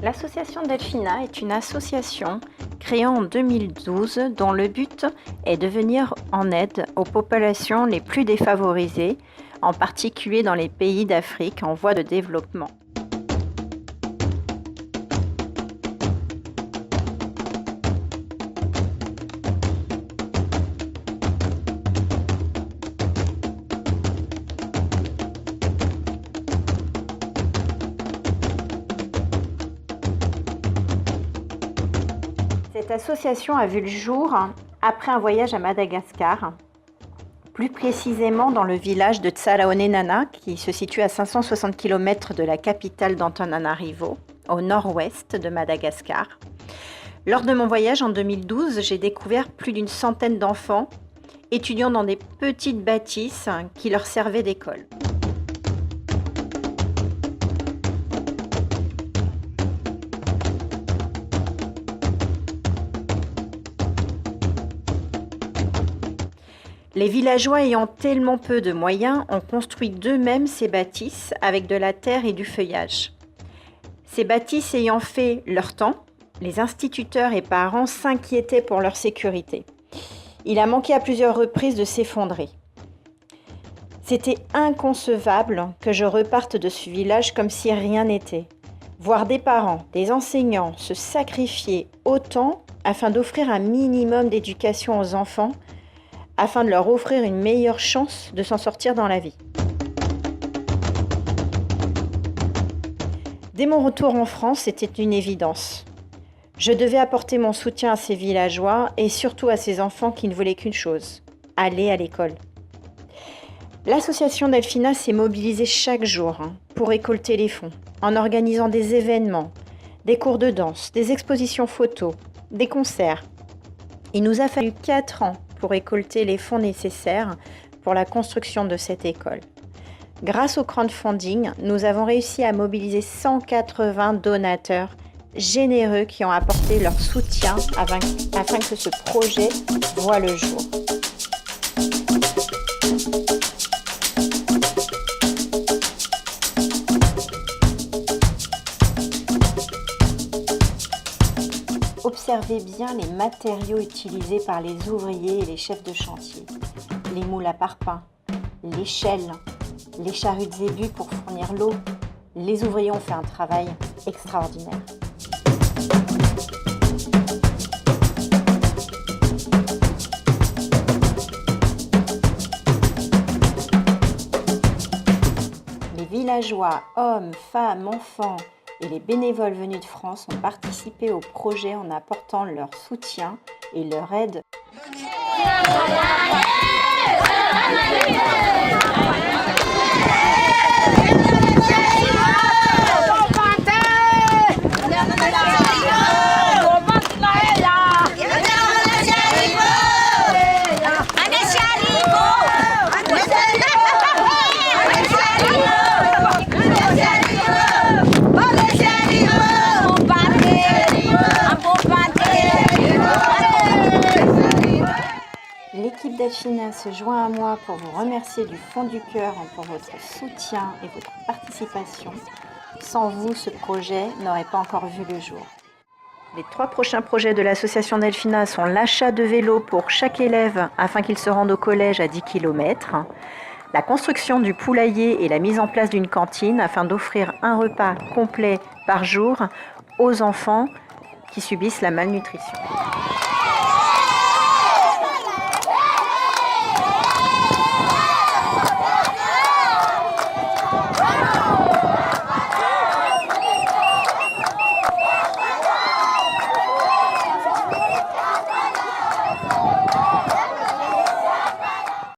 L'association Delphina est une association créée en 2012 dont le but est de venir en aide aux populations les plus défavorisées, en particulier dans les pays d'Afrique en voie de développement. Cette association a vu le jour après un voyage à Madagascar, plus précisément dans le village de Tsaraonenana, qui se situe à 560 km de la capitale d'Antananarivo, au nord-ouest de Madagascar. Lors de mon voyage en 2012, j'ai découvert plus d'une centaine d'enfants étudiant dans des petites bâtisses qui leur servaient d'école. Les villageois ayant tellement peu de moyens ont construit d'eux-mêmes ces bâtisses avec de la terre et du feuillage. Ces bâtisses ayant fait leur temps, les instituteurs et parents s'inquiétaient pour leur sécurité. Il a manqué à plusieurs reprises de s'effondrer. C'était inconcevable que je reparte de ce village comme si rien n'était. Voir des parents, des enseignants se sacrifier autant afin d'offrir un minimum d'éducation aux enfants, afin de leur offrir une meilleure chance de s'en sortir dans la vie. Dès mon retour en France, c'était une évidence. Je devais apporter mon soutien à ces villageois et surtout à ces enfants qui ne voulaient qu'une chose, aller à l'école. L'association Delphina s'est mobilisée chaque jour pour récolter les fonds, en organisant des événements, des cours de danse, des expositions photos, des concerts. Il nous a fallu 4 ans pour récolter les fonds nécessaires pour la construction de cette école. Grâce au crowdfunding, nous avons réussi à mobiliser 180 donateurs généreux qui ont apporté leur soutien afin que ce projet voie le jour. Observez bien les matériaux utilisés par les ouvriers et les chefs de chantier. Les moules à parpaing, l'échelle, les charrues de zébu pour fournir l'eau. Les ouvriers ont fait un travail extraordinaire. Les villageois, hommes, femmes, enfants, et les bénévoles venus de France ont participé au projet en apportant leur soutien et leur aide. L'équipe Delphina se joint à moi pour vous remercier du fond du cœur pour votre soutien et votre participation. Sans vous, ce projet n'aurait pas encore vu le jour. Les 3 prochains projets de l'association Delphina sont l'achat de vélos pour chaque élève afin qu'il se rende au collège à 10 km, la construction du poulailler et la mise en place d'une cantine afin d'offrir un repas complet par jour aux enfants qui subissent la malnutrition.